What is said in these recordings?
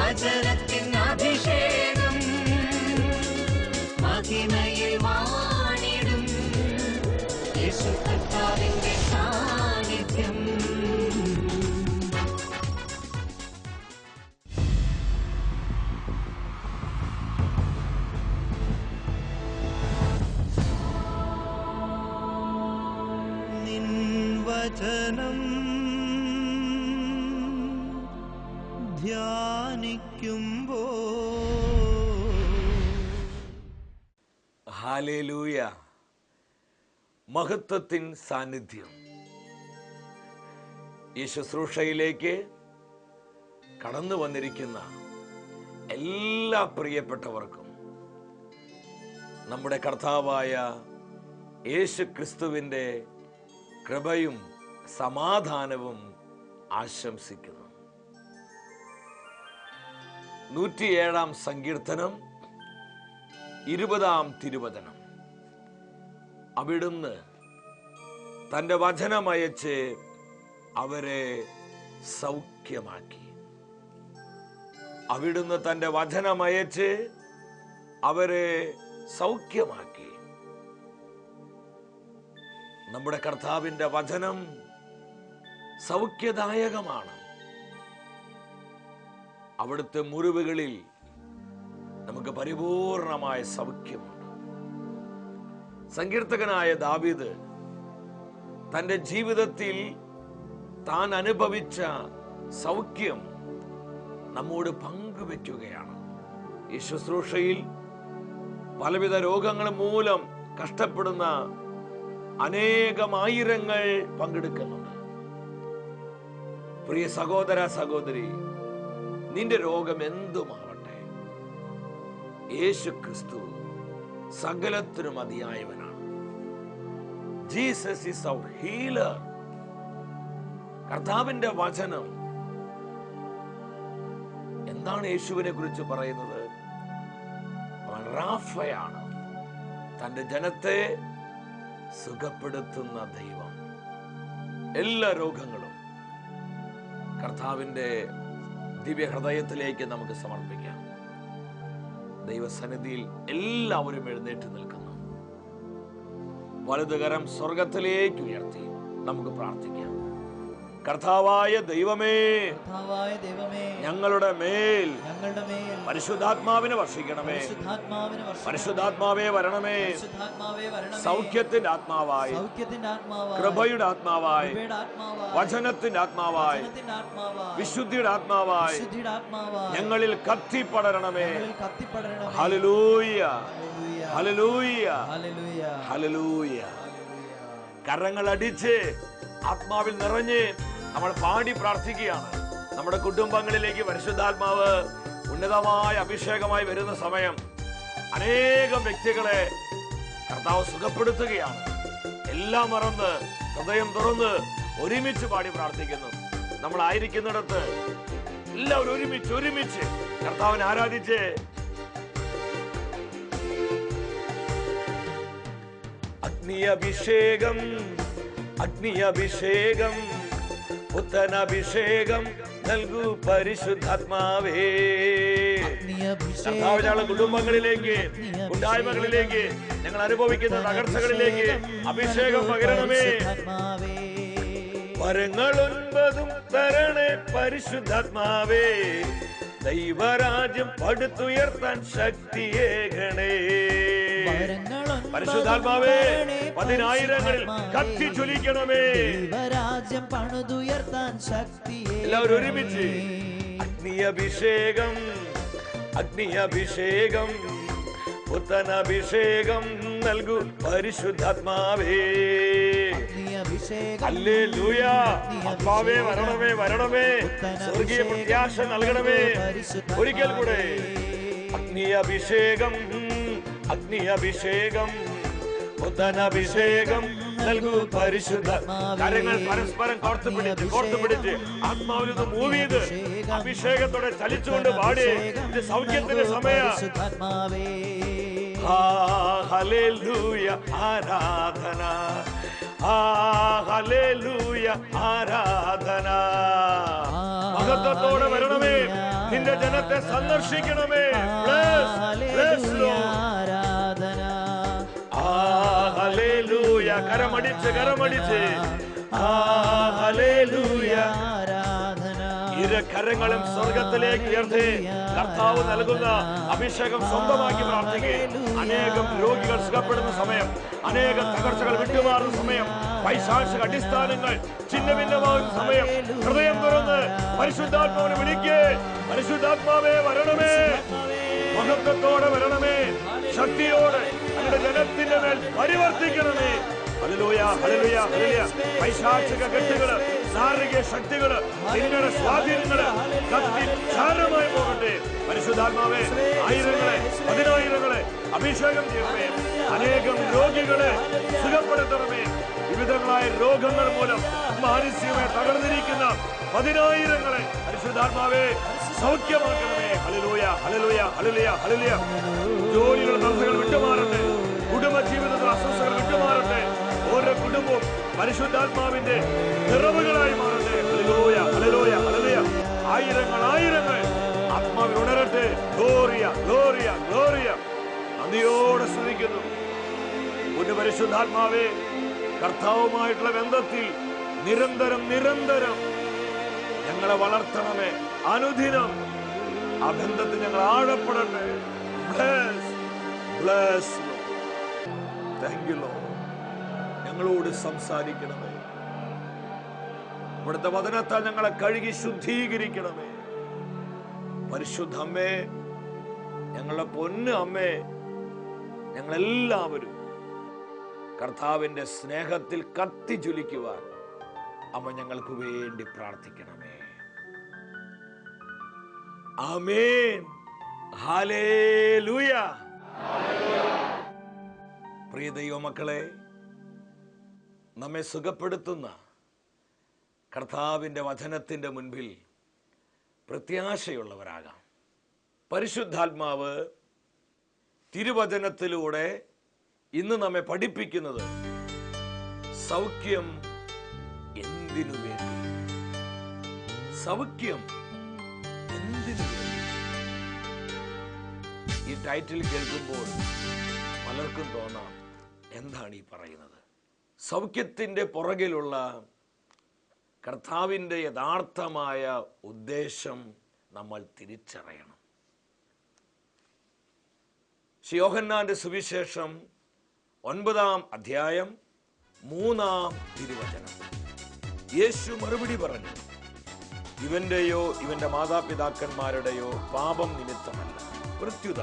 വചനത്തിൻ അഭിഷേകം മഹിമയിൽ വാണിടും യേശു കർത്താവിന്റെ സാന്നിധ്യം. നിൻ വചനം ധ്യാനിക്കുമ്പോ ഹല്ലേലൂയ. മഹത്വത്തിൻ സാന്നിധ്യം. ഈ ശുശ്രൂഷയിലേക്ക് കടന്നു വന്നിരിക്കുന്ന എല്ലാ പ്രിയപ്പെട്ടവർക്കും നമ്മുടെ കർത്താവായ യേശു ക്രിസ്തുവിൻ്റെ കൃപയും സമാധാനവും ആശംസിക്കുന്നു. 107 സങ്കീർത്തനം 20 തിരുവചനം. അവിടുന്ന് തൻ്റെ വചനമയച്ച് അവരെ സൗഖ്യമാക്കി. അവിടുന്ന് തൻ്റെ വചനമയച്ച് അവരെ സൗഖ്യമാക്കി. നമ്മുടെ കർത്താവിൻ്റെ വചനം സൗഖ്യദായകമാണ്. അവിടുത്തെ മുറിവുകളിൽ നമുക്ക് പരിപൂർണമായ സൗഖ്യമുണ്ട്. സങ്കീർത്തകനായ ദാവീദ് തൻ്റെ ജീവിതത്തിൽ താൻ അനുഭവിച്ച സൗഖ്യം നമ്മോട് പങ്കുവെക്കുകയാണ്. ഈ ശുശ്രൂഷയിൽ പലവിധ രോഗങ്ങൾ മൂലം കഷ്ടപ്പെടുന്ന അനേകമായിരങ്ങൾ പങ്കെടുക്കുന്നുണ്ട്. പ്രിയ സഹോദര സഹോദരി, നിന്റെ രോഗം എന്തുമാവട്ടെ, യേശു ക്രിസ്തു സകലത്തിനും മതിയായവനാണ്. Jesus is our healer. കർത്താവിന്റെ വചനം എന്താണ് യേശുവിനെ കുറിച്ച് പറയുന്നത്? അവൻ റാഫയാണ്, തന്റെ ജനത്തെ സുഖപ്പെടുത്തുന്ന ദൈവം. എല്ലാ രോഗങ്ങളും കർത്താവിന്റെ ദിവ്യ ഹൃദയത്തിലേക്ക് നമുക്ക് സമർപ്പിക്കാം. ദൈവസന്നിധിയിൽ എല്ലാവരും എഴുന്നേറ്റ് നിൽക്കുന്നു. വലതുകരം സ്വർഗത്തിലേക്ക് ഉയർത്തി നമുക്ക് പ്രാർത്ഥിക്കാം. കർത്താവായ ദൈവമേ, ഞങ്ങളുടെ മേൽ പരിശുദ്ധാത്മാവിനെ വർഷിക്കണമേ. പരിശുദ്ധാത്മാവേ വരണമേ. സൗഖ്യത്തിന്റെ ആത്മാവായി, കൃപയുടെ ആത്മാവായി, വചനത്തിന്റെ ആത്മാവായി, വിശുദ്ധിയുടെ ആത്മാവായി ഞങ്ങളിൽ കത്തിപ്പടരണമേ. Hallelujah, hallelujah, hallelujah. കരങ്ങൾ അടിച്ച് ആത്മാവിൽ നിറഞ്ഞ് നമ്മൾ പാടി പ്രാർത്ഥിക്കുകയാണ്. നമ്മുടെ കുടുംബങ്ങളിലേക്ക് പരിശുദ്ധാത്മാവ് ഉന്നതമായ അഭിഷേകമായി വരുന്ന സമയം അനേകം വ്യക്തികളെ കർത്താവ് സുഖപ്പെടുത്തുകയാണ്. എല്ലാം മറന്ന് ഹൃദയം തുറന്ന് ഒരുമിച്ച് പാടി പ്രാർത്ഥിക്കുന്നു. നമ്മൾ ആയിരിക്കുന്നിടത്ത് എല്ലാവരും ഒരുമിച്ച് കർത്താവിനെ ആരാധിച്ച് അഗ്നിയഭിഷേകം, അഗ്നിയഭിഷേകം, പുത്തനഭിഷേകം നൽകൂ പരിശുദ്ധാത്മാവേ. കർത്താവ് കുടുംബങ്ങളിലേക്ക്, കൂട്ടായ്മകളിലേക്ക്, ഞങ്ങൾ അനുഭവിക്കുന്ന തകർച്ചകളിലേക്ക് അഭിഷേകം പകരണമേ. വരങ്ങൾ 9 തരണേ പരിശുദ്ധാത്മാവേ. ദൈവരാജ്യം പടുത്തുയർത്താൻ ശക്തിയേകണേ. പരിശുദ്ധാത്മാവേ, 10,000ങ്ങളിൽ കത്തി ജ്വലിക്കണമേ. ദൈവരാജ്യം പടുത്തുയർത്താൻ ശക്തി. എല്ലാവരും ഒരുമിച്ച് അഗ്നിയഭിഷേകം, അഗ്നിയഭിഷേകം, പുത്തനഭിഷേകം നൽകൂ പരിശുദ്ധാത്മാവേ. ഹല്ലേലൂയ. ആത്മാവേ വരണമേ, വരണമേ. സ്വർഗീയ പ്രത്യാശ നൽകണമേ. ഒരിക്കൽ കൂടെ അഗ്നിയഭിഷേകം, അഗ്നിയഭിഷേകം, പുത്തനഭിഷേകം നൽകൂ പരിശുദ്ധ. കാര്യങ്ങൾ പരസ്പരം കോർത്തുപിടിച്ച് ആത്മാവിൽ നിന്ന് മൂവ് ചെയ്ത് അഭിഷേകത്തോടെ ചലിച്ചുകൊണ്ട് പാടി. ഇത് സൗഖ്യത്തിന്റെ സമയം. ഹല്ലേലൂയ, ആരാധന. ഹല്ലേലൂയ, ആരാധന. മഹത്വത്തോടെ വരണമേ. നിന്റെ ജനത്തെ സന്ദർശിക്കണമേ. Bless Lord. ആരാധന. ഹല്ലേലൂയ. കരമടിച്ച് ഹല്ലേലൂയ. ആരാധന. ഇരു കരങ്ങളും സ്വർഗത്തിലേക്ക് ഉയർത്തി കർത്താവ് നൽകുന്ന അഭിഷേകം സ്വന്തമാക്കി പ്രാർത്ഥിക്കുക. അനേകം രോഗികൾ സുഖപ്പെടുന്ന സമയം, അനേകം തകർച്ചകൾ വിട്ടുമാറുന്ന സമയം, പൈശാചിക അടിസ്ഥാനങ്ങൾ ഛിന്നഭിന്നമാകുന്ന സമയം, ഹൃദയം തുറന്ന് പരിശുദ്ധാത്മാവിനെ വിളിക്കേ. പരിശുദ്ധാത്മാവേ വരണമേ, മഹത്വത്തോടെ വരണമേ, ശക്തിയോടെ അങ്ങയുടെ ജനത്തിന്റെ മേൽ പരിവർത്തിക്കണമേ. Hallelujah, hallelujah, hallelujah. പൈശാചിക കെട്ടുകള്, ശാരീരിക ശക്തികള്, നിങ്ങളുടെ സ്വാധീനങ്ങള് കത്തി ചാരമായി പോകട്ടെ. പരിശുദ്ധാത്മാവേ, ആയിരങ്ങളെ, പതിനായിരങ്ങളെ അഭിഷേകം ചെയ്യണമേ. അനേകം രോഗികളെ സുഖപ്പെടുത്തണമേ. വിവിധങ്ങളായ രോഗങ്ങൾ മൂലം മാനസികമായി തകർന്നിരിക്കുന്ന പതിനായിരങ്ങളെ പരിശുദ്ധാത്മാവേ സൗഖ്യമാക്കണമേ. Hallelujah, hallelujah, hallelujah, hallelujah. ജോലികൾ തടസ്സങ്ങൾ വിട്ടുമാറട്ടെ. കുടുംബ ജീവിതത്തിൽ അസ്വസ്ഥകൾ വിട്ടുമാറട്ടെ. ഓരോ കുടുംബവും പരിശുദ്ധാത്മാവിന്റെ നിറവുകളായി മാറട്ടെ. Hallelujah, hallelujah, hallelujah. ആയിരങ്ങൾ ആത്മാവിൽ ഉണരട്ടെ. Gloria, Gloria, Gloria. നന്ദിയോടെ സ്തുതിക്കുന്നു. ഒരു പരിശുദ്ധാത്മാവേ, കർത്താവുമായിട്ടുള്ള ബന്ധത്തിൽ നിരന്തരം ഞങ്ങളെ വളർത്തണമേ. അനുദിനം ആ ബന്ധത്തിൽ ഞങ്ങൾ ആഴപ്പെടട്ടെ. Bless Lord. Thank you Lord. ഞങ്ങളോട് സംസാരിക്കണമേ. ഇവിടുത്തെ വചനത്താൽ ഞങ്ങളെ കഴുകി ശുദ്ധീകരിക്കണമേ. പരിശുദ്ധ അമ്മേ, ഞങ്ങളുടെ പൊന്ന് അമ്മേ, ഞങ്ങളെല്ലാവരും കർത്താവിന്റെ സ്നേഹത്തിൽ കത്തിജ്വലിക്കുവാൻ അമ്മ ഞങ്ങൾക്ക് വേണ്ടി പ്രാർത്ഥിക്കണമേ. ആമേൻ. ഹല്ലേലൂയ. പ്രിയ ദൈവമക്കളെ, നമ്മെ സുഖപ്പെടുത്തുന്ന കർത്താവിന്റെ വചനത്തിന്റെ മുൻപിൽ പ്രത്യാശയുള്ളവരാകാം. പരിശുദ്ധാത്മാവ് തിരുവചനത്തിലൂടെ ഇന്ന് നമ്മെ പഠിപ്പിക്കുന്നത് സൗഖ്യം എന്തിനു വേണ്ടി. സൗഖ്യം എന്തിനു വേണ്ടി. ഈ ടൈറ്റിൽ കേൾക്കുമ്പോൾ പലർക്കും തോന്നാം, എന്താണ് ഈ പറയുന്നത്? സൗഖ്യത്തിന്റെ പുറകിലുള്ള കർത്താവിന്റെ യഥാർത്ഥമായ ഉദ്ദേശം നമ്മൾ തിരിച്ചറിയണം. യോഹന്നാന്റെ സുവിശേഷം 9-ാം അധ്യായം 3-ാം തിരുവചനം. യേശു മറുപടി പറഞ്ഞു, ഇവന്റെയോ ഇവന്റെ മാതാപിതാക്കന്മാരുടെയോ പാപം നിമിത്തമല്ല, പ്രത്യുത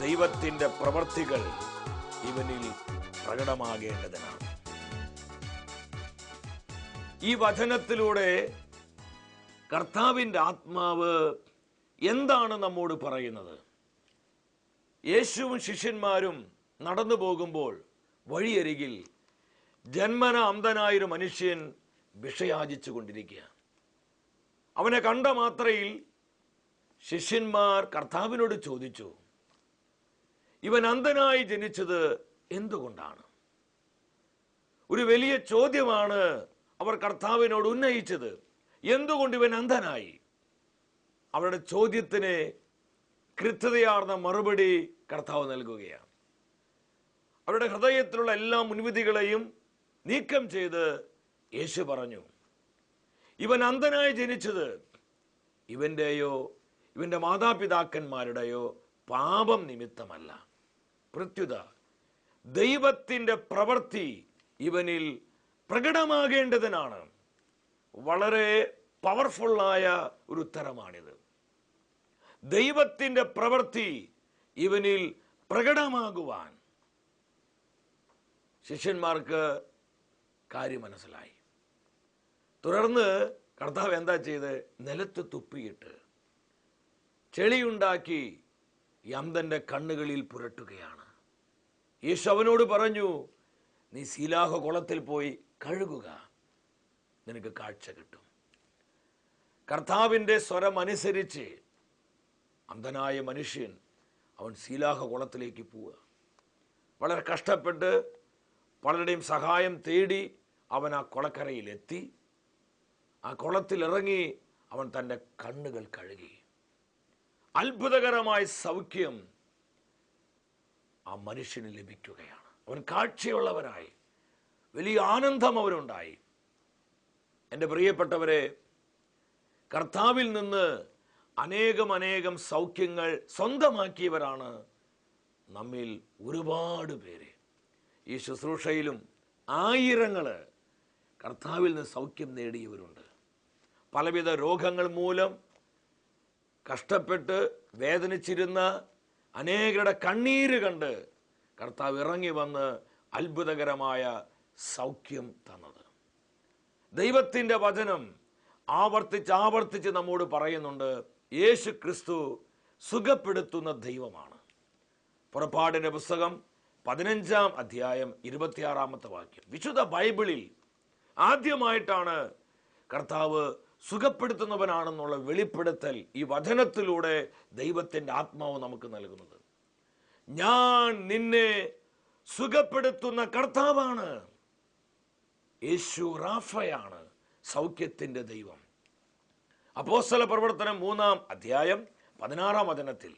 ദൈവത്തിന്റെ പ്രവർത്തികൾ ഇവനിൽ പ്രകടമാകേണ്ടതിനാണ്. ഈ വചനത്തിലൂടെ കർത്താവിന്റെ ആത്മാവ് എന്താണ് നമ്മോട് പറയുന്നത്? യേശുവും ശിഷ്യന്മാരും നടന്നു പോകുമ്പോൾ വഴിയരികിൽ ജന്മന അന്ധനായൊരു മനുഷ്യൻ ഭിക്ഷയാചിച്ചു കൊണ്ടിരിക്കുക. അവനെ കണ്ട മാത്രയിൽ ശിഷ്യന്മാർ കർത്താവിനോട് ചോദിച്ചു, ഇവൻ അന്ധനായി ജനിച്ചത് എന്തുകൊണ്ടാണ്? ഒരു വലിയ ചോദ്യമാണ് അവർ കർത്താവിനോട് ഉന്നയിച്ചത്. എന്തുകൊണ്ട് ഇവൻ അന്ധനായി? അവരുടെ ചോദ്യത്തിന് കൃത്യതയാർന്ന മറുപടി കർത്താവ് നൽകുകയാണ്. അവരുടെ ഹൃദയത്തിലുള്ള എല്ലാ മുൻവിധികളെയും നീക്കം ചെയ്ത് യേശു പറഞ്ഞു, ഇവൻ അന്ധനായി ജനിച്ചത് ഇവന്റെയോ ഇവന്റെ മാതാപിതാക്കന്മാരുടെയോ പാപം നിമിത്തമല്ല, പ്രത്യുത ദൈവത്തിന്റെ പ്രവൃത്തി ഇവനിൽ പ്രകടമാകേണ്ടതിനാണ്. വളരെ പവർഫുള്ളായ ഒരു ഉത്തരമാണിത്. ദൈവത്തിന്റെ പ്രവൃത്തി ഇവനിൽ പ്രകടമാകുവാൻ ശിഷ്യന്മാർക്ക് കാര്യം മനസ്സിലായി. തുടർന്ന് കർത്താവ് എന്താ ചെയ്ത്? നിലത്ത് തുപ്പിയിട്ട് ചെളിയുണ്ടാക്കി ഈ അന്ധന്റെ കണ്ണുകളിൽ പുരട്ടുകയാണ്. യേശു അവനോട് പറഞ്ഞു, നീ സീലാഹ കുളത്തിൽ പോയി കഴുകുക, നിനക്ക് കാഴ്ച കിട്ടും. കർത്താവിൻ്റെ സ്വരം അനുസരിച്ച് അന്ധനായ മനുഷ്യൻ അവൻ സീലാഹ കുളത്തിലേക്ക് പോവുക. വളരെ കഷ്ടപ്പെട്ട് പലരുടെയും സഹായം തേടി അവൻ ആ കുളക്കരയിലെത്തി. ആ കുളത്തിലിറങ്ങി അവൻ തൻ്റെ കണ്ണുകൾ കഴുകി. അത്ഭുതകരമായ സൗഖ്യം ആ മനുഷ്യന് ലഭിക്കുകയാണ്. അവൻ കാഴ്ചയുള്ളവനായി. വലിയ ആനന്ദം അവനുണ്ടായി. എൻ്റെ പ്രിയപ്പെട്ടവരെ, കർത്താവിൽ നിന്ന് അനേകം സൗഖ്യങ്ങൾ സ്വന്തമാക്കിയവരാണ് നമ്മിൽ ഒരുപാട് പേര്. ഈ ശുശ്രൂഷയിലും ആയിരങ്ങൾ കർത്താവിൽ നിന്ന് സൗഖ്യം നേടിയവരുണ്ട്. പലവിധ രോഗങ്ങൾ മൂലം കഷ്ടപ്പെട്ട് വേദനിച്ചിരുന്ന അനേകരുടെ കണ്ണീര് കണ്ട് കർത്താവ് ഇറങ്ങി വന്ന് അത്ഭുതകരമായ സൗഖ്യം തന്നത്. ദൈവത്തിൻ്റെ വചനം ആവർത്തിച്ച് നമ്മോട് പറയുന്നുണ്ട്, യേശു ക്രിസ്തു സുഖപ്പെടുത്തുന്ന ദൈവമാണ്. പുറപ്പാടിൻ്റെ പുസ്തകം 15-ാം അധ്യായം 26-ാമത്തെ വാക്യം. വിശുദ്ധ ബൈബിളിൽ ആദ്യമായിട്ടാണ് കർത്താവ് സുഖപ്പെടുത്തുന്നവനാണെന്നുള്ള വെളിപ്പെടുത്തൽ ഈ വചനത്തിലൂടെ ദൈവത്തിൻ്റെ ആത്മാവ് നമുക്ക് നൽകുന്നത്. ഞാൻ നിന്നെ സുഖപ്പെടുത്തുന്ന കർത്താവാണ്. യേശു റാഫയാണ്, സൗഖ്യത്തിൻ്റെ ദൈവം. അപ്പോസ്തല പ്രവർത്തനം 3-ാം അധ്യായം 16-ാം വചനത്തിൽ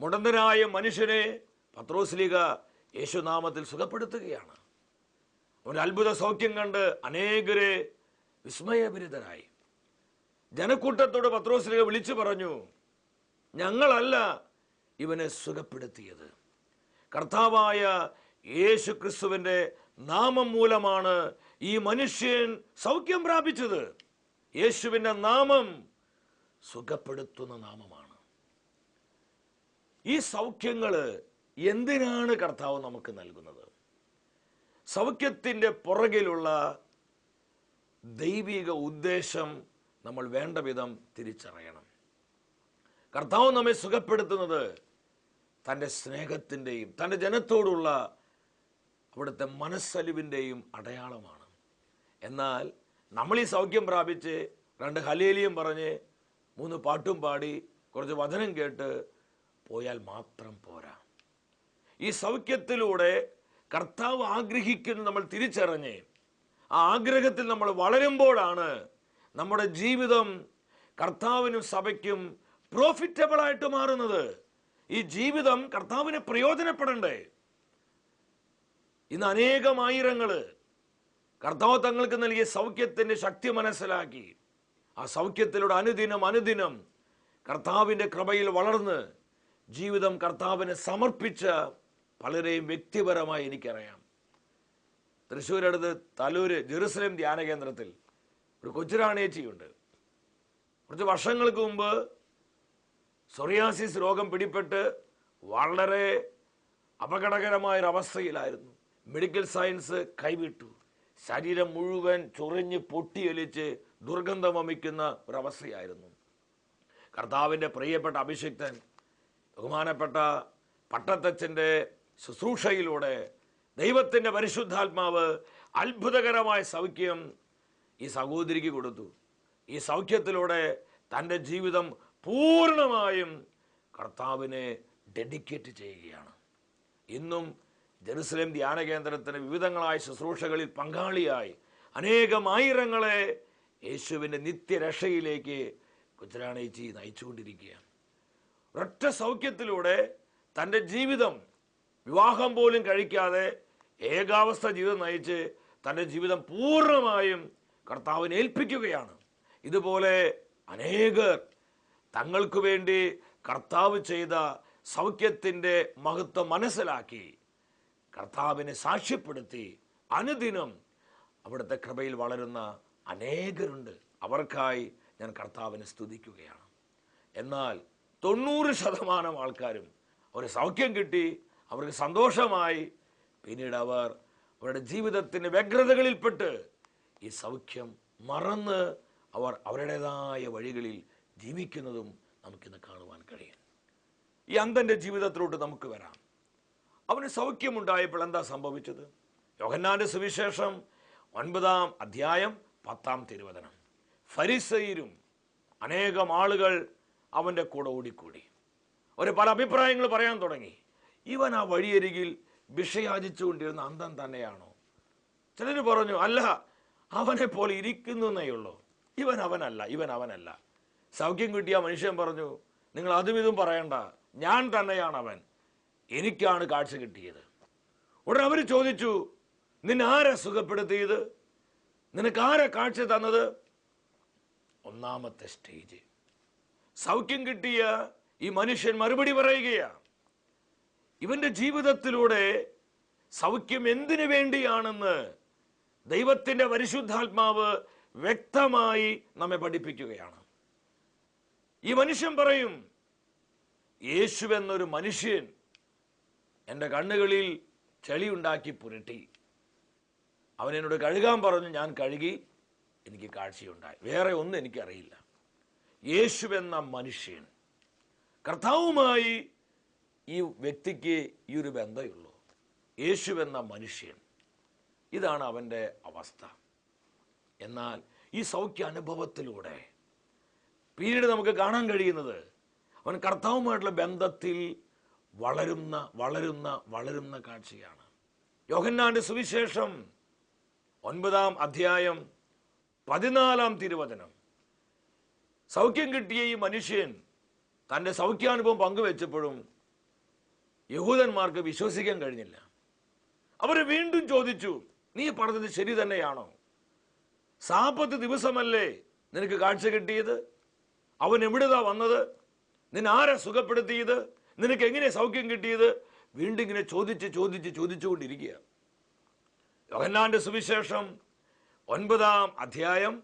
മുടന്തനായ മനുഷ്യനെ പത്രോസ്ലീഹ യേശുനാമത്തിൽ സുഖപ്പെടുത്തുകയാണ്. അവൻ അത്ഭുത സൗഖ്യം കണ്ട് അനേകരെ വിസ്മയഭരിതരായി. ജനക്കൂട്ടത്തോട് പത്രോസ്ലീഹ വിളിച്ചു പറഞ്ഞു, ഞങ്ങളല്ല ഇവനെ സുഖപ്പെടുത്തിയത്, കർത്താവായ യേശു ക്രിസ്തുവിൻ്റെ നാമം മൂലമാണ് ഈ മനുഷ്യൻ സൗഖ്യം പ്രാപിച്ചത്. യേശുവിൻ്റെ നാമം സുഖപ്പെടുത്തുന്ന നാമമാണ്. ഈ സൗഖ്യങ്ങൾ എന്തിനാണ് കർത്താവ് നമുക്ക് നൽകുന്നത്? സൗഖ്യത്തിൻ്റെ പുറകിലുള്ള ദൈവിക ഉദ്ദേശം നമ്മൾ വേണ്ട വിധം തിരിച്ചറിയണം. കർത്താവ് നമ്മെ സുഖപ്പെടുത്തുന്നത് തൻ്റെ സ്നേഹത്തിൻ്റെയും തൻ്റെ ജനത്തോടുള്ള അവിടുത്തെ മനസ്സലിവിൻ്റെയും അടയാളമാണ്. എന്നാൽ നമ്മൾ ഈ സൗഖ്യം പ്രാപിച്ച് 2 ഹല്ലേലൂയ പറഞ്ഞ് 3 പാട്ടും പാടി കുറച്ച് വചനം കേട്ട് പോയാൽ മാത്രം പോരാ. ഈ സൗഖ്യത്തിലൂടെ കർത്താവ് ആഗ്രഹിക്കുന്ന നമ്മൾ തിരിച്ചറിഞ്ഞ് ആ ആഗ്രഹത്തിൽ നമ്മൾ വളരുമ്പോഴാണ് നമ്മുടെ ജീവിതം കർത്താവിനും സഭയ്ക്കും പ്രോഫിറ്റബിൾ ആയിട്ട് മാറുന്നത്. ഈ ജീവിതം കർത്താവിന് പ്രയോജനപ്പെടണ്ടേ? ഇന്ന് അനേകമായിരങ്ങൾ കർത്താവ് തങ്ങൾക്ക് നൽകിയ സൗഖ്യത്തിൻ്റെ ശക്തി മനസ്സിലാക്കി ആ സൗഖ്യത്തിലൂടെ അനുദിനം കർത്താവിൻ്റെ കൃപയിൽ വളർന്ന് ജീവിതം കർത്താവിനെ സമർപ്പിച്ച പലരെയും വ്യക്തിപരമായി എനിക്കറിയാം. തൃശ്ശൂരടുത്ത് തലൂര് ജെറുസലേം ധ്യാന കേന്ദ്രത്തിൽ ഒരു കൊച്ചുരാണേച്ചിയുണ്ട്. കുറച്ച് വർഷങ്ങൾക്ക് മുമ്പ് സൊറിയാസിസ് രോഗം പിടിപെട്ട് വളരെ അപകടകരമായൊരവസ്ഥയിലായിരുന്നു. മെഡിക്കൽ സയൻസ് കൈവിട്ടു. ശരീരം മുഴുവൻ ചൊറിഞ്ഞ് പൊട്ടിയൊലിച്ച് ദുർഗന്ധം വമിക്കുന്ന ഒരവസ്ഥയായിരുന്നു. കർത്താവിൻ്റെ പ്രിയപ്പെട്ട അഭിഷിക്തൻ ബഹുമാനപ്പെട്ട പട്ടത്തച്ഛൻ്റെ ശുശ്രൂഷയിലൂടെ ദൈവത്തിൻ്റെ പരിശുദ്ധാത്മാവ് അത്ഭുതകരമായ സൗഖ്യം ഈ സഹോദരിക്ക് കൊടുത്തു. ഈ സൗഖ്യത്തിലൂടെ തൻ്റെ ജീവിതം പൂർണ്ണമായും കർത്താവിനെ ഡെഡിക്കേറ്റ് ചെയ്യുകയാണ്. ഇന്നും ജെറുസലേം ധ്യാന കേന്ദ്രത്തിന് വിവിധങ്ങളായ ശുശ്രൂഷകളിൽ പങ്കാളിയായി അനേകമായിരങ്ങളെ യേശുവിൻ്റെ നിത്യരക്ഷയിലേക്ക് കൊച്ചുരാണേച്ചി നയിച്ചുകൊണ്ടിരിക്കുകയാണ്. ഒരൊറ്റ സൗഖ്യത്തിലൂടെ തൻ്റെ ജീവിതം വിവാഹം പോലും കഴിക്കാതെ ഏകാവസ്ഥ ജീവിതം നയിച്ച് തൻ്റെ ജീവിതം പൂർണ്ണമായും കർത്താവിനെ ഏൽപ്പിക്കുകയാണ്. ഇതുപോലെ അനേകർ തങ്ങൾക്ക് വേണ്ടി കർത്താവ് ചെയ്ത സൗഖ്യത്തിൻ്റെ മഹത്വം മനസ്സിലാക്കി കർത്താവിനെ സാക്ഷ്യപ്പെടുത്തി അനുദിനം അവിടുത്തെ കൃപയിൽ വളരുന്ന അനേകരുണ്ട്. അവർക്കായി ഞാൻ കർത്താവിനെ സ്തുതിക്കുകയാണ്. എന്നാൽ 90% ആൾക്കാരും ഒരു സൗഖ്യം കിട്ടി, അവർക്ക് സന്തോഷമായി, പിന്നീട് അവരുടെ ജീവിതത്തിൻ്റെ വ്യഗ്രതകളിൽപ്പെട്ട് ഈ സൗഖ്യം മറന്ന് അവർ അവരുടേതായ വഴികളിൽ ജീവിക്കുന്നതും നമുക്കിന്ന് കാണുവാൻ കഴിയും. ഈ അന്ധൻ്റെ ജീവിതത്തിലോട്ട് നമുക്ക് വരാം. അവന് സൗഖ്യമുണ്ടായപ്പോൾ എന്താ സംഭവിച്ചത്? യോഹന്നാന്റെ സുവിശേഷം 9-ാം അധ്യായം 10-ാം തിരുവചനം. ഫരിസയരും അനേകം ആളുകൾ അവൻ്റെ കൂടെ ഓടിക്കൂടി. പല അഭിപ്രായങ്ങൾ പറയാൻ തുടങ്ങി. ഇവൻ ആ വഴിയരികിൽ ഭിക്ഷയാചിച്ചുകൊണ്ടിരുന്ന അന്ധൻ തന്നെയാണോ? ചിലർ പറഞ്ഞു, അല്ല, അവനെ പോലെ ഇരിക്കുന്നു എന്നേ ഉള്ളൂ. ഇവൻ അവനല്ല. സൗഖ്യം കിട്ടിയ മനുഷ്യൻ പറഞ്ഞു, നിങ്ങൾ അതും ഇതും പറയണ്ട, ഞാൻ തന്നെയാണ് അവൻ, എനിക്കാണ് കാഴ്ച കിട്ടിയത്. ഉടനെ അവർ ചോദിച്ചു, നിന്നെ ആരാ സുഖപ്പെടുത്തിയത്? നിനക്ക് ആരാ കാഴ്ച തന്നത്? ഒന്നാമത്തെ സ്റ്റേജ്. സൗഖ്യം കിട്ടിയ ഈ മനുഷ്യൻ മറുപടി പറയുകയാ. ഇവന്റെ ജീവിതത്തിലൂടെ സൗഖ്യം എന്തിനു വേണ്ടിയാണെന്ന് ദൈവത്തിന്റെ പരിശുദ്ധാത്മാവ് വ്യക്തമായി നമ്മെ പഠിപ്പിക്കുകയാണ്. ഈ മനുഷ്യൻ പറയും, യേശു എന്നൊരു മനുഷ്യൻ എൻ്റെ കണ്ണുകളിൽ ചെളി ഉണ്ടാക്കി പുരട്ടി, അവൻ എന്നോട് കഴുകാൻ പറഞ്ഞു, ഞാൻ കഴുകി, എനിക്ക് കാഴ്ചയുണ്ടായി. വേറെ ഒന്നും എനിക്കറിയില്ല. യേശു എന്ന മനുഷ്യൻ, കർത്താവുമായി ഈ വ്യക്തിക്ക് ഈ ഒരു ബന്ധമുള്ളൂ. യേശു എന്ന മനുഷ്യൻ, ഇതാണ് അവൻ്റെ അവസ്ഥ. എന്നാൽ ഈ സൗഖ്യ അനുഭവത്തിലൂടെ പിന്നീട് നമുക്ക് കാണാൻ കഴിയുന്നത് അവൻ കർത്താവുമായിട്ടുള്ള ബന്ധത്തിൽ വളരുന്ന കാഴ്ചയാണ്. യോഹന്നാന്റെ സുവിശേഷം 9-ാം അധ്യായം 14-ാം തിരുവചനം. സൗഖ്യം കിട്ടിയ ഈ മനുഷ്യൻ തൻ്റെ സൗഖ്യാനുഭവം പങ്കുവെച്ചപ്പോഴും യഹൂദന്മാർക്ക് വിശ്വസിക്കാൻ കഴിഞ്ഞില്ല. അവർ വീണ്ടും ചോദിച്ചു, നീ പറഞ്ഞത് ശരി തന്നെയാണോ? സാബത്ത് ദിവസമല്ലേ നിനക്ക് കാഴ്ച കിട്ടിയത്? അവൻ എവിടുന്നാ വന്നത്? നിന്നെ ആരാ സുഖപ്പെടുത്തിയത്? നിനക്ക് എങ്ങനെ സൗഖ്യം കിട്ടിയത്? വീണ്ടും ഇങ്ങനെ ചോദിച്ചുകൊണ്ടിരിക്കുക. യോഹന്നാന്റെ സുവിശേഷം 9-ാം അധ്യായം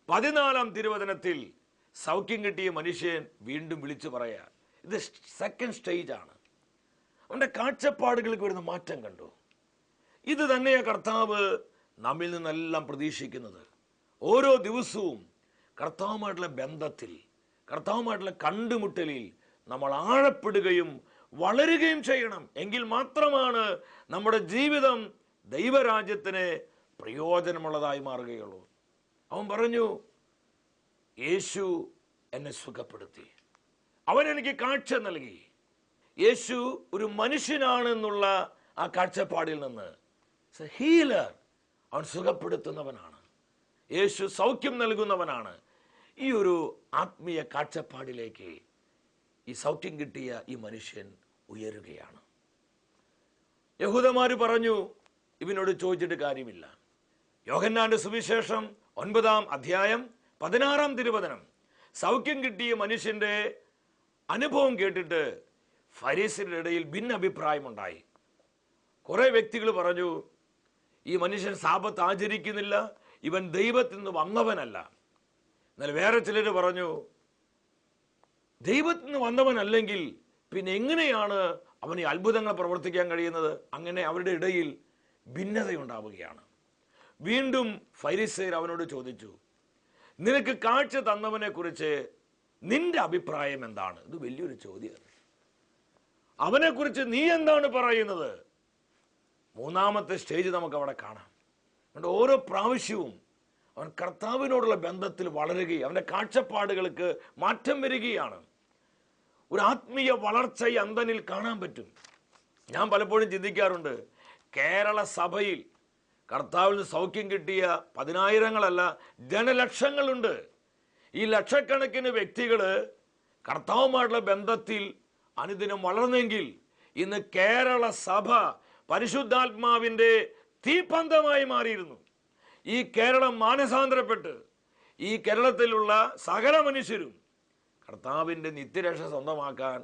14-ാം തിരുവചനത്തിൽ സൗഖ്യം കിട്ടിയ മനുഷ്യൻ വീണ്ടും വിളിച്ചു പറയാ. ഇത് സെക്കൻഡ് സ്റ്റേജ് ആണ്. അവന്റെ കാഴ്ചപ്പാടുകൾക്ക് വരുന്ന മാറ്റം കണ്ടു. ഇത് തന്നെയാ കർത്താവ് നമ്മിൽ നിന്നെല്ലാം പ്രതീക്ഷിക്കുന്നത്. ഓരോ ദിവസവും കർത്താവുമായിട്ടുള്ള ബന്ധത്തിൽ, കർത്താവുമായിട്ടുള്ള കണ്ടുമുട്ടലിൽ നമ്മൾ ആഴപ്പെടുകയും വളരുകയും ചെയ്യണം. എങ്കിൽ മാത്രമാണ് നമ്മുടെ ജീവിതം ദൈവരാജ്യത്തിന് പ്രയോജനമുള്ളതായി മാറുകയുള്ളൂ. അവൻ പറഞ്ഞു, യേശു എന്നെ സുഖപ്പെടുത്തി, അവൻ എനിക്ക് കാഴ്ച നൽകി. യേശു ഒരു മനുഷ്യനാണെന്നുള്ള ആ കാഴ്ചപ്പാടിൽ നിന്ന് ഹീലർ, അവൻ സുഖപ്പെടുത്തുന്നവനാണ്, യേശു സൗഖ്യം നൽകുന്നവനാണ്. ഈ ഒരു ആത്മീയ കാഴ്ചപ്പാടിലേക്ക് ഈ സൗഖ്യം കിട്ടിയ ഈ മനുഷ്യൻ ഉയരുകയാണ്. യഹൂദന്മാര് പറഞ്ഞു, ഇവനോട് ചോദിച്ചിട്ട് കാര്യമില്ല. യോഹന്നാന്റെ സുവിശേഷം 9-ാം അധ്യായം 16-ാം തിരുവചനം. സൗഖ്യം കിട്ടിയ മനുഷ്യന്റെ അനുഭവം കേട്ടിട്ട് ഫരീസിയുടെ ഇടയിൽ ഭിന്നഭിപ്രായമുണ്ടായി. കുറെ വ്യക്തികൾ പറഞ്ഞു, ഈ മനുഷ്യൻ സാബത്ത് ആചരിക്കുന്നില്ല, ഇവൻ ദൈവത്തിൽ നിന്ന് വന്നവനല്ല. എന്നാൽ വേറെ ചിലർ പറഞ്ഞു, ദൈവത്തിൽ നിന്ന് വന്നവനല്ലെങ്കിൽ പിന്നെ എങ്ങനെയാണ് അവന് ഈ അത്ഭുതങ്ങൾ പ്രവർത്തിക്കാൻ കഴിയുന്നത്? അങ്ങനെ അവരുടെ ഇടയിൽ ഭിന്നതയുണ്ടാവുകയാണ്. വീണ്ടും ഫരീസയർ അവനോട് ചോദിച്ചു, നിനക്ക് കാഴ്ച തന്നവനെ കുറിച്ച് നിന്റെ അഭിപ്രായം എന്താണ്? ഇത് വലിയൊരു ചോദ്യമാണ്. അവനെ കുറിച്ച് നീ എന്താണ് പറയുന്നത്? മൂന്നാമത്തെ സ്റ്റേജ് നമുക്ക് അവിടെ കാണാം. അതുകൊണ്ട് ഓരോ പ്രാവശ്യവും അവൻ കർത്താവിനോടുള്ള ബന്ധത്തിൽ വളരുകയും അവൻ്റെ കാഴ്ചപ്പാടുകൾക്ക് മാറ്റം വരികയാണ്. ഒരു ആത്മീയ വളർച്ച ഈ അന്തനിൽ കാണാൻ പറ്റും. ഞാൻ പലപ്പോഴും ചിന്തിക്കാറുണ്ട്, കേരള സഭയിൽ കർത്താവിൽ നിന്ന് സൗഖ്യം കിട്ടിയ പതിനായിരങ്ങളല്ല, ജനലക്ഷങ്ങളുണ്ട്. ഈ ലക്ഷക്കണക്കിന് വ്യക്തികൾ കർത്താവുമായിട്ടുള്ള ബന്ധത്തിൽ അനുദിനം വളർന്നെങ്കിൽ ഇന്ന് കേരള സഭ പരിശുദ്ധാത്മാവിൻ്റെ തീപന്തമായി മാറിയിരുന്നു. ഈ കേരളം മാനസാന്തരപ്പെട്ട് ഈ കേരളത്തിലുള്ള സകല മനുഷ്യരും കർത്താവിൻ്റെ നിത്യരക്ഷ സ്വന്തമാക്കാൻ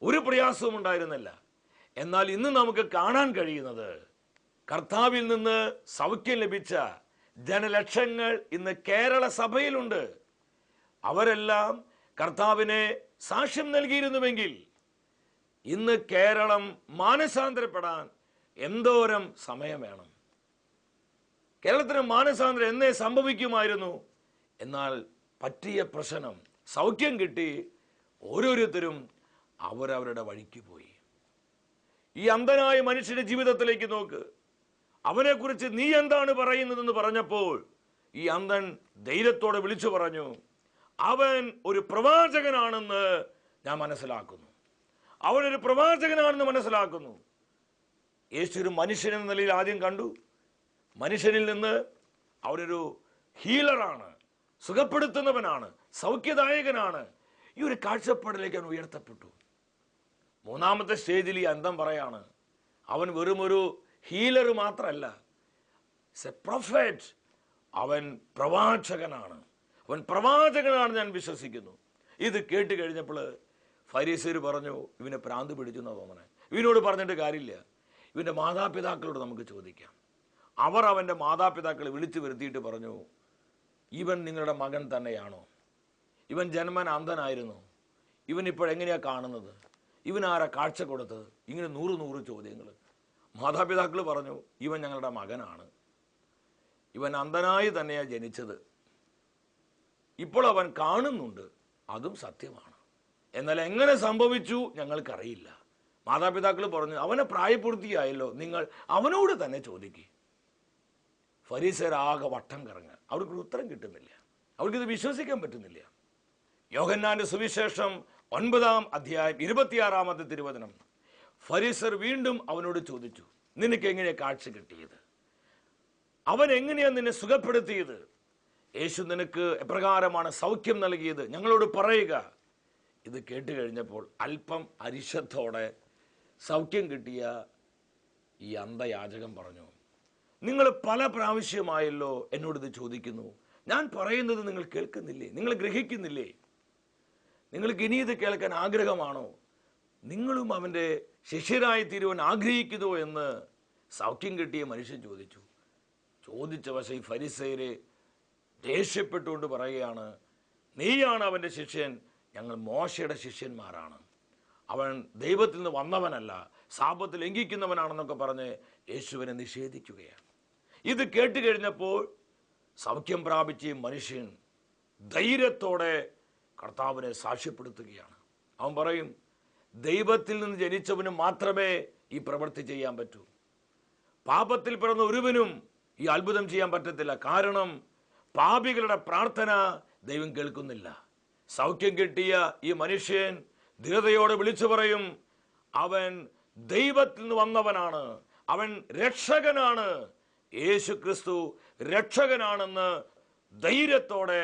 ഒരു പ്രയാസവും ഉണ്ടായിരുന്നില്ല. എന്നാൽ ഇന്ന് നമുക്ക് കാണാൻ കഴിയുന്നത്, കർത്താവിൽ നിന്ന് സൗഖ്യം ലഭിച്ച ജനലക്ഷങ്ങൾ ഇന്ന് കേരള സഭയിലുണ്ട്. അവരെല്ലാം കർത്താവിനെ സാക്ഷ്യം നൽകിയിരുന്നുവെങ്കിൽ ഇന്ന് കേരളം മാനസാന്തരപ്പെടാൻ എന്തോരം സമയം വേണം. കേരളത്തിന് മാനസാന്തരം എന്നേ സംഭവിക്കുമായിരുന്നു. എന്നാൽ പറ്റിയ പ്രശ്നം, സൗഖ്യം കിട്ടി, ഓരോരുത്തരും അവരവരുടെ വഴിക്ക് പോയി. ഈ അന്ധനായ മനുഷ്യന്റെ ജീവിതത്തിലേക്ക് നോക്ക്. അവനെക്കുറിച്ച് നീ എന്താണ് പറയുന്നതെന്ന് പറഞ്ഞപ്പോൾ ഈ അന്ധൻ ധൈര്യത്തോടെ വിളിച്ചു പറഞ്ഞു, അവൻ ഒരു പ്രവാചകനാണെന്ന് ഞാൻ മനസ്സിലാക്കുന്നു. അവനൊരു പ്രവാചകനാണെന്ന് മനസ്സിലാക്കുന്നു. യേശു ഒരു മനുഷ്യൻ എന്ന നിലയിൽ ആദ്യം കണ്ടു. മനുഷ്യനിൽ നിന്ന് അവനൊരു ഹീലറാണ്, സുഖപ്പെടുത്തുന്നവനാണ്, സൗഖ്യദായകനാണ്. ഈ ഒരു കാഴ്ചപ്പാടിലേക്ക് അവൻ ഉയർത്തപ്പെട്ടു. മൂന്നാമത്തെ സ്റ്റേജിൽ ഈ അന്തം പറയാണ്, അവൻ വെറുമൊരു ഹീലർ മാത്രമല്ല, എ പ്രൊഫറ്റ്. അവൻ പ്രവാചകനാണ്. ഞാൻ വിശ്വസിക്കുന്നു. ഇത് കേട്ട് കഴിഞ്ഞപ്പോൾ ഫരീസയർ പറഞ്ഞു, ഇവനെ ഭ്രാന്ത് പിടിച്ചു എന്നാ തോന്നണേ. ഇവനോട് പറഞ്ഞിട്ട് കാര്യമില്ല, ഇവൻ്റെ മാതാപിതാക്കളോട് നമുക്ക് ചോദിക്കാം. അവർ അവൻ്റെ മാതാപിതാക്കളെ വിളിച്ചു വരുത്തിയിട്ട് പറഞ്ഞു, ഇവൻ നിങ്ങളുടെ മകൻ തന്നെയാണോ? ഇവൻ ജന്മന അന്ധനായിരുന്നു, ഇവൻ ഇപ്പോഴെങ്ങനെയാണ് കാണുന്നത്? ഇവൻ ആരാ കാഴ്ച കൊടുത്തത്? ഇങ്ങനെ 100 ചോദ്യങ്ങൾ. മാതാപിതാക്കൾ പറഞ്ഞു, ഇവൻ ഞങ്ങളുടെ മകനാണ്, ഇവൻ അന്ധനായി തന്നെയാണ് ജനിച്ചത്, ഇപ്പോൾ അവൻ കാണുന്നുണ്ട്, അതും സത്യമാണ്. എന്നാൽ എങ്ങനെ സംഭവിച്ചു ഞങ്ങൾക്കറിയില്ല. മാതാപിതാക്കൾ പറഞ്ഞു, അവനെ പ്രായപൂർത്തിയായല്ലോ, നിങ്ങൾ അവനോട് തന്നെ ചോദിക്കുക. ഫരീസയർ ആകെ വട്ടം കറങ്ങുക. അവർക്ക് ഉത്തരം കിട്ടുന്നില്ല, അവർക്കിത് വിശ്വസിക്കാൻ പറ്റുന്നില്ല. യോഹന്നാന്റെ സുവിശേഷം 9-ാം അധ്യായം 26-ാമത്തെ തിരുവചനം. ഫരീസയർ വീണ്ടും അവനോട് ചോദിച്ചു, നിനക്ക് എങ്ങനെയാ കാഴ്ച കിട്ടിയത്? അവൻ എങ്ങനെയാ നിന്നെ സുഖപ്പെടുത്തിയത്? യേശു നിനക്ക് എപ്രകാരമാണ് സൗഖ്യം നൽകിയത്? ഞങ്ങളോട് പറയുക. ഇത് കേട്ട് കഴിഞ്ഞപ്പോൾ അല്പം അരിശത്തോടെ സൗഖ്യം കിട്ടിയ ഈ അന്ധയാചകൻ പറഞ്ഞു, നിങ്ങൾ പല പ്രാവശ്യമായല്ലോ എന്നോട് ഇത് ചോദിക്കുന്നു, ഞാൻ പറയുന്നത് നിങ്ങൾ കേൾക്കുന്നില്ലേ? നിങ്ങൾ ഗ്രഹിക്കുന്നില്ലേ? നിങ്ങൾക്ക് ഇനി ഇത് കേൾക്കാൻ ആഗ്രഹമാണോ? നിങ്ങളും അവൻ്റെ ശിഷ്യരായി തീരുവാൻ ആഗ്രഹിക്കുന്നുവോ എന്ന് സൗഖ്യം കിട്ടിയ മനുഷ്യൻ ചോദിച്ചു. ചോദിച്ച വശം ഈ ഫരിസയരെ ദേഷ്യപ്പെട്ടുകൊണ്ട് പറയുകയാണ്, നീയാണ് അവൻ്റെ ശിഷ്യൻ, ഞങ്ങൾ മോശയുടെ ശിഷ്യന്മാരാണ്. അവൻ ദൈവത്തിൽ നിന്ന് വന്നവനല്ല, സാപത്ത് ലംഘിക്കുന്നവനാണെന്നൊക്കെ പറഞ്ഞ് യേശുവിനെ നിഷേധിക്കുകയാണ്. ഇത് കേട്ട് കഴിഞ്ഞപ്പോൾ സൗഖ്യം പ്രാപിച്ച മനുഷ്യൻ ധൈര്യത്തോടെ കർത്താവിനെ സാക്ഷ്യപ്പെടുത്തുകയാണ്. അവൻ പറയും, ദൈവത്തിൽ നിന്ന് ജനിച്ചവന് മാത്രമേ ഈ പ്രവൃത്തി ചെയ്യാൻ പറ്റൂ. പാപത്തിൽ പിറന്ന ഒരുവനും ഈ അത്ഭുതം ചെയ്യാൻ പറ്റത്തില്ല. കാരണം പാപികളുടെ പ്രാർത്ഥന ദൈവം കേൾക്കുന്നില്ല. സൗഖ്യം കിട്ടിയ ഈ മനുഷ്യൻ ധീരതയോടെ വിളിച്ചു പറയും, അവൻ ദൈവത്തിൽ നിന്ന് വന്നവനാണ്, അവൻ രക്ഷകനാണ്, യേശു ക്രിസ്തു രക്ഷകനാണെന്ന് ധൈര്യത്തോടെ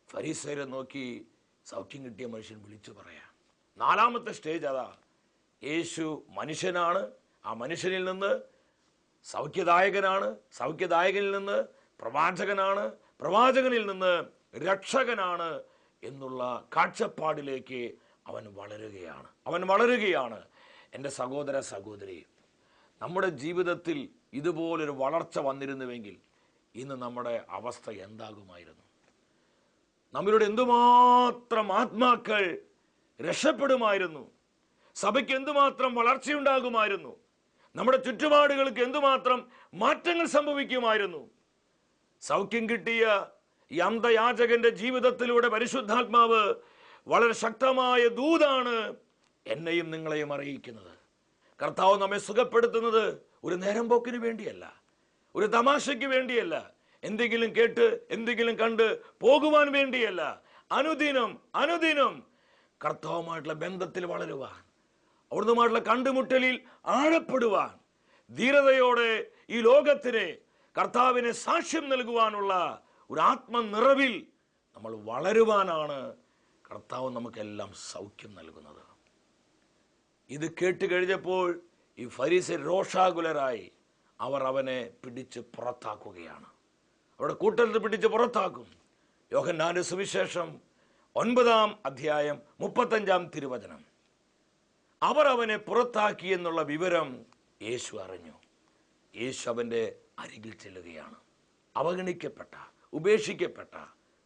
ഫരീസയരെ നോക്കി സൗഖ്യം കിട്ടിയ മനുഷ്യൻ വിളിച്ചു പറയാം. 4-ാമത്തെ സ്റ്റേജ് അതാ. യേശു മനുഷ്യനാണ്, ആ മനുഷ്യനിൽ നിന്ന് സൗഖ്യദായകനാണ്, സൗഖ്യദായകനിൽ നിന്ന് പ്രവാചകനാണ്, പ്രവാചകനിൽ നിന്ന് രക്ഷകനാണ് എന്നുള്ള കാഴ്ചപ്പാടിലേക്ക് അവൻ വളരുകയാണ്. എൻ്റെ സഹോദര സഹോദരി, നമ്മുടെ ജീവിതത്തിൽ ഇതുപോലൊരു വളർച്ച വന്നിരുന്നുവെങ്കിൽ ഇന്ന് നമ്മുടെ അവസ്ഥ എന്താകുമായിരുന്നു? നമ്മളുടെ എന്തുമാത്രം ആത്മാക്കൾ രക്ഷപ്പെടുമായിരുന്നു, സഭയ്ക്ക് എന്തുമാത്രം വളർച്ചയുണ്ടാകുമായിരുന്നു, നമ്മുടെ ചുറ്റുപാടുകൾക്ക് എന്തുമാത്രം മാറ്റങ്ങൾ സംഭവിക്കുമായിരുന്നു. സൗഖ്യം കിട്ടിയ ഈ അന്ധയാചകന്റെ ജീവിതത്തിലൂടെ പരിശുദ്ധാത്മാവ് വളരെ ശക്തമായ ദൂതാണ് എന്നെയും നിങ്ങളെയും അറിയിക്കുന്നത്. കർത്താവ് നമ്മെ സുഖപ്പെടുത്തുന്നത് ഒരു നേരം പോക്കിന് വേണ്ടിയല്ല, ഒരു തമാശയ്ക്ക് വേണ്ടിയല്ല, എന്തെങ്കിലും കേട്ട് എന്തെങ്കിലും കണ്ട് പോകുവാൻ വേണ്ടിയല്ല. അനുദിനം കർത്താവുമായിട്ടുള്ള ബന്ധത്തിൽ വളരുവാൻ, അവിടുന്നുമായിട്ടുള്ള കണ്ടുമുട്ടലിൽ ആഴപ്പെടുവാൻ, ധീരതയോടെ ഈ ലോകത്തിന് കർത്താവിനെ സാക്ഷ്യം നൽകുവാനുള്ള ഒരു ആത്മനിറവിൽ നമ്മൾ വളരുവാനാണ് കർത്താവ് നമുക്കെല്ലാം സൗഖ്യം നൽകുന്നത്. ഇത് കേട്ട് കഴിഞ്ഞപ്പോൾ ഈ ഫരീസയർ രോഷാകുലരായി അവർ അവനെ പിടിച്ച് പുറത്താക്കുകയാണ്. അവരുടെ കൂട്ടത്തിൽ പിടിച്ച് പുറത്താക്കും. യോഹന്നാന്റെ സുവിശേഷം 9-ാം അധ്യായം 35-ാം തിരുവചനം. അവർ അവനെ പുറത്താക്കി എന്നുള്ള വിവരം യേശു അറിഞ്ഞു. യേശു അവൻ്റെ അരികിൽ ചെല്ലുകയാണ്. അവഗണിക്കപ്പെട്ട, ഉപേക്ഷിക്കപ്പെട്ട,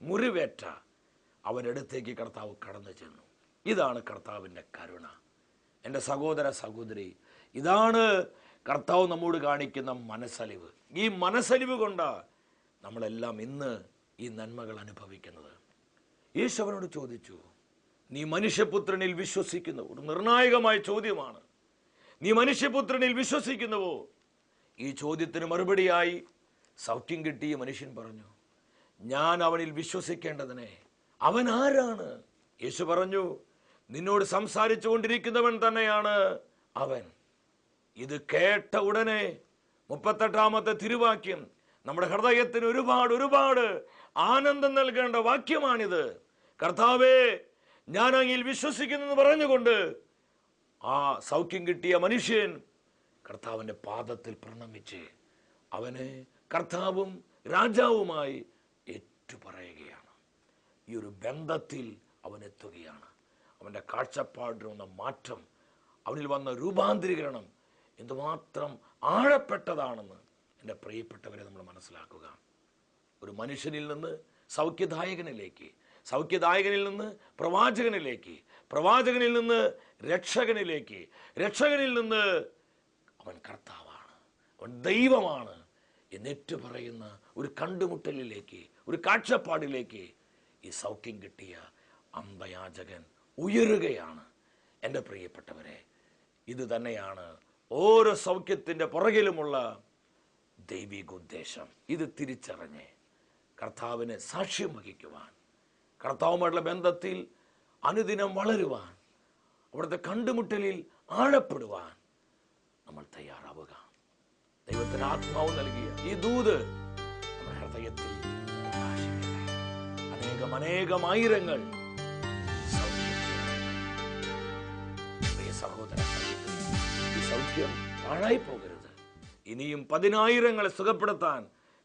മുറിവേറ്റ അവൻ്റെ അടുത്തേക്ക് കർത്താവ് കടന്നു ചെന്നു. ഇതാണ് കർത്താവിൻ്റെ കരുണ. എൻ്റെ സഹോദര സഹോദരി, ഇതാണ് കർത്താവ് നമ്മോട് കാണിക്കുന്ന മനസ്സലിവ്. ഈ മനസ്സലിവ് കൊണ്ടാണ് നമ്മളെല്ലാം ഇന്ന് ഈ നന്മകൾ അനുഭവിക്കുന്നത്. യേശു അവനോട് ചോദിച്ചു, നീ മനുഷ്യപുത്രനിൽ വിശ്വസിക്കുന്നു? ഒരു നിർണായകമായ ചോദ്യമാണ്. നീ മനുഷ്യപുത്രനിൽ വിശ്വസിക്കുന്നുവോ? ഈ ചോദ്യത്തിന് മറുപടിയായി സൗഖ്യം കിട്ടിയ മനുഷ്യൻ പറഞ്ഞു, ഞാൻ അവനിൽ വിശ്വസിക്കേണ്ടതിനെ അവൻ ആരാണ്? യേശു പറഞ്ഞു, നിന്നോട് സംസാരിച്ചു കൊണ്ടിരിക്കുന്നവൻ തന്നെയാണ് അവൻ. ഇത് കേട്ട ഉടനെ 38-ാമത്തെ തിരുവാക്യം നമ്മുടെ ഹൃദയത്തിന് ഒരുപാട് ആനന്ദം നൽകേണ്ട വാക്യമാണിത്. കർത്താവേ, ഞാൻ അങ്ങിൽ വിശ്വസിക്കുന്നു പറഞ്ഞുകൊണ്ട് ആ സൗഖ്യം കിട്ടിയ മനുഷ്യൻ കർത്താവിന്റെ പാദത്തിൽ പ്രണമിച്ച് അവനെ കർത്താവും രാജാവുമായി ഏറ്റുപറയുകയാണ്. ഈ ഒരു ബന്ധത്തിൽ അവൻ എത്തുകയാണ്. അവന്റെ കാഴ്ചപ്പാടിൽ വന്ന മാറ്റം, അവനിൽ വന്ന രൂപാന്തരീകരണം എന്തുമാത്രം ആഴപ്പെട്ടതാണെന്ന് എൻ്റെ പ്രിയപ്പെട്ടവരെ നമ്മൾ മനസ്സിലാക്കുക. ഒരു മനുഷ്യനിൽ നിന്ന് സൗഖ്യദായകനിലേക്ക്, സൗഖ്യദായകനിൽ നിന്ന് പ്രവാചകനിലേക്ക്, പ്രവാചകനിൽ നിന്ന് രക്ഷകനിലേക്ക്, രക്ഷകനിൽ നിന്ന് അവൻ കർത്താവാണ്, അവൻ ദൈവമാണ് എന്നേറ്റു പറയുന്ന ഒരു കണ്ടുമുട്ടലിലേക്ക്, ഒരു കാഴ്ചപ്പാടിലേക്ക് ഈ സൗഖ്യം കിട്ടിയ അന്ധയാചകൻ ഉയരുകയാണ്. എൻ്റെ പ്രിയപ്പെട്ടവരെ, ഇത് തന്നെയാണ് ഓരോ സൗഖ്യത്തിൻ്റെ പുറകിലുമുള്ള ദൈവിക ഉദ്ദേശം. ഇത് തിരിച്ചറിഞ്ഞ് കർത്താവിനെ സാക്ഷ്യം വഹിക്കുവാൻ, കർത്താവുമായിട്ടുള്ള ബന്ധത്തിൽ അനുദിനം വളരുവാൻ, അവിടുത്തെ കണ്ടുമുട്ടലിൽ ആഴപ്പെടുവാൻ നമ്മൾ തയ്യാറാവുക. ദൈവത്തിന് ആത്മാവ് നൽകിയ ഈ ദൂത് നമ്മുടെ ഹൃദയത്തിൽ അനേകമായിരങ്ങൾ സഹോദര, ഈ സൗഖ്യം പാഴായി പോകരുത്. ഇനിയും 10,000 സുഖപ്പെടുത്താൻ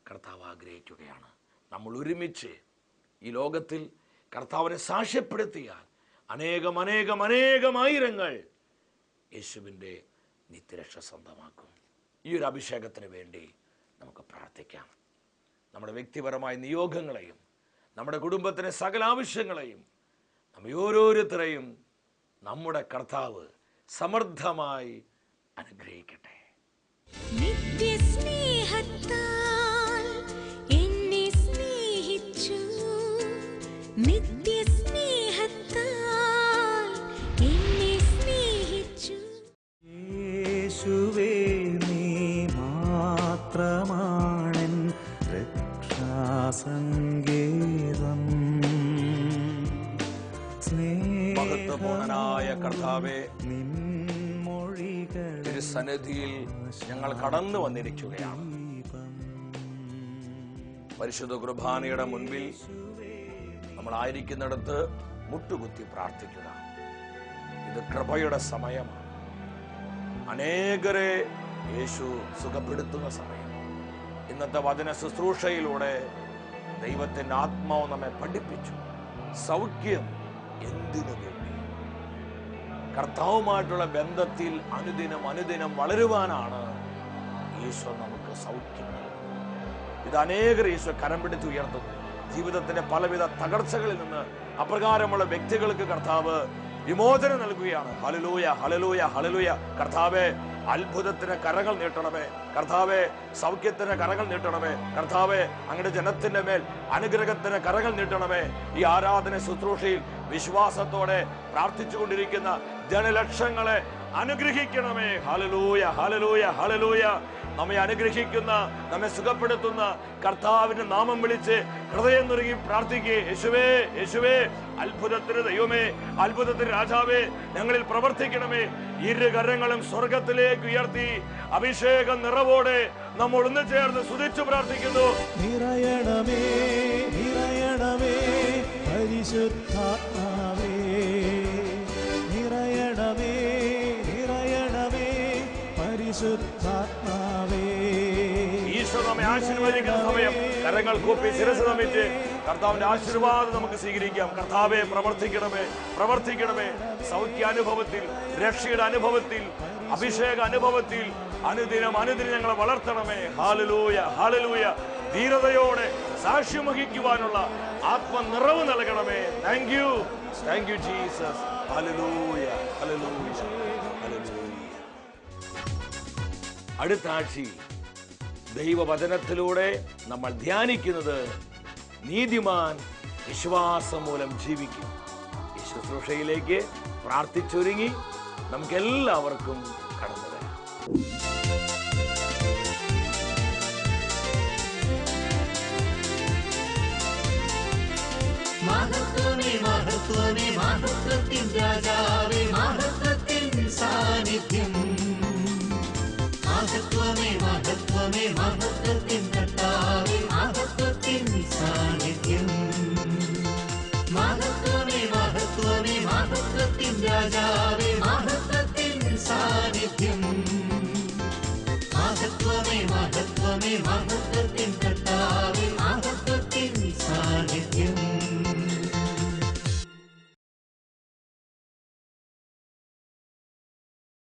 കർത്താവ് ആഗ്രഹിക്കുകയാണ്. നമ്മൾ ഒരുമിച്ച് ഈ ലോകത്തിൽ കർത്താവിനെ സാക്ഷ്യപ്പെടുത്തിയാൽ അനേകമായിരങ്ങൾ യേശുവിൻ്റെ നിത്യരക്ഷ സ്വന്തമാക്കും. ഈ ഒരു അഭിഷേകത്തിന് വേണ്ടി നമുക്ക് പ്രാർത്ഥിക്കാം. നമ്മുടെ വ്യക്തിപരമായ നിയോഗങ്ങളെയും നമ്മുടെ കുടുംബത്തിലെ സകല ആവശ്യങ്ങളെയും നമ്മെ ഓരോരുത്തരെയും നമ്മുടെ കർത്താവ് സമൃദ്ധമായി അനുഗ്രഹിക്കട്ടെ. നിത്യസ്നേഹത്താൽ എന്നെ സ്നേഹിച്ചു, നിത്യസ്നേഹത്താൽ എന്നെ സ്നേഹിച്ചു. യേശുവേ, നീ മാത്രമാണെൻ രക്ഷാസങ്കേതം. മഹത്വപൂർണനായ കർത്താവേ, തിരുസന്നിധിയിൽ ഞങ്ങൾ കടന്നു വന്നിരിക്കുകയാണ്. പരിശുദ്ധ കുർബാനയുടെ മുൻപിൽ നമ്മളായിരിക്കുന്നിടത്ത് മുട്ടുകുത്തി പ്രാർത്ഥിക്കുക. ഇത് കൃപയുടെ സമയമാണ്. അനേകരെ യേശു സുഖപ്പെടുത്തുന്ന സമയം. ഇന്നത്തെ വചന ശുശ്രൂഷയിലൂടെ ദൈവത്തിൻ്റെ ആത്മാവ് നമ്മെ പഠിപ്പിച്ചു. സൗഖ്യം എന്തിനു വേണ്ടി? കർത്താവുമായിട്ടുള്ള ബന്ധത്തിൽ അനുദിനം വളരുവാനാണ് ഈശോ നമുക്ക് സൗഖ്യം നൽകുന്നത്. ഇത് അനേകർ ഈശോ കരം പിടിച്ച് ഉയർത്തുന്നു. ജീവിതത്തിന്റെ പലവിധ തകർച്ചകളിൽ നിന്ന് അപ്രകാരമുള്ള വ്യക്തികൾക്ക് കർത്താവ് വിമോചനം നൽകുകയാണ്. Hallelujah, hallelujah, hallelujah. കർത്താവേ, അത്ഭുതത്തിന് കരങ്ങൾ നീട്ടണമേ. കർത്താവേ, സൗഖ്യത്തിന് കരങ്ങൾ നീട്ടണമേ. കർത്താവേ, അങ്ങയുടെ ജനത്തിന്റെ മേൽ അനുഗ്രഹത്തിന് കരങ്ങൾ നീട്ടണമേ. ഈ ആരാധന ശുശ്രൂഷയിൽ വിശ്വാസത്തോടെ പ്രാർത്ഥിച്ചുകൊണ്ടിരിക്കുന്ന ജനലക്ഷങ്ങളെ അനുഗ്രഹിക്കണമേ. Hallelujah, hallelujah, hallelujah. നമ്മെ അനുഗ്രഹിക്കുന്ന, നമ്മെ സുഖപ്പെടുത്തുന്ന കർത്താവിന്റെ നാമം വിളിച്ച് ഹൃദയം നുറുകി പ്രാർത്ഥിക്കുക. യേശുവേ, യേശുവേ, അത്ഭുതത്തിന് ദൈവമേ, അത്ഭുതത്തിന് രാജാവേ, ഞങ്ങളിൽ പ്രവർത്തിക്കണമേ. ഇരു കരങ്ങളും സ്വർഗത്തിലേക്ക് ഉയർത്തി അഭിഷേക നിറവോടെ നമ്മൾ ഒന്ന് ചേർന്ന് സ്തുതിച്ചു പ്രാർത്ഥിക്കുന്നു. നിറയണമേ, നിറയണമേ പരിശുദ്ധാത്മാവേ, നിറയണമേ, നിറയണമേ പരിശുദ്ധാത്മാവേ. ഈശോ നമ്മെ ആശീർവദിക്കുന്ന സമയം കരങ്ങൾ കൂപ്പി ശിരസ് നമിച്ച് കർത്താവിന്റെ ആശീർവാദം നമുക്ക് സ്വീകരിക്കാം. കർത്താവെ, പ്രവർത്തിക്കണമേ, പ്രവർത്തിക്കണമേ. സൗഖ്യാനുഭവത്തിൽ, രക്ഷയുടെ അനുഭവത്തിൽ, അഭിഷേക അനുഭവത്തിൽ അനുദിനം ഞങ്ങളെ വളർത്തണമേ. Hallelujah, hallelujah. ധീരതയോടെ സാക്ഷ്യം വഹിക്കുവാനുള്ള ആത്മനിറവ് നൽകണമേ. Thank you Jesus. Hallelujah, hallelujah, hallelujah. അടുത്ത ആഴ്ചയിൽ ദൈവവചനത്തിലൂടെ നമ്മൾ ധ്യാനിക്കുന്നത് നീതിമാൻ വിശ്വാസം മൂലം ജീവിക്കും. ഈ ശുശ്രൂഷയിലേക്ക് പ്രാർത്ഥിച്ചൊരുങ്ങി നമുക്കെല്ലാവർക്കും കടന്നു വരാം. മഹത്വമേ, മഹത്വമേ, മഹത്വത്തിൻ രാജാവേ, മഹത്വത്തിൻ സാന്നിധ്യം. മഹത്വമേ, മഹത്വമേ, മഹത്വത്തിൻ കർത്താവേ, മഹത്വത്തിൻ സാന്നിധ്യം. രാജാവേ മഹത്വത്തിൻ സാന്നിധ്യം മഹത്വമേ മഹത്വമേ മഹത്വമേ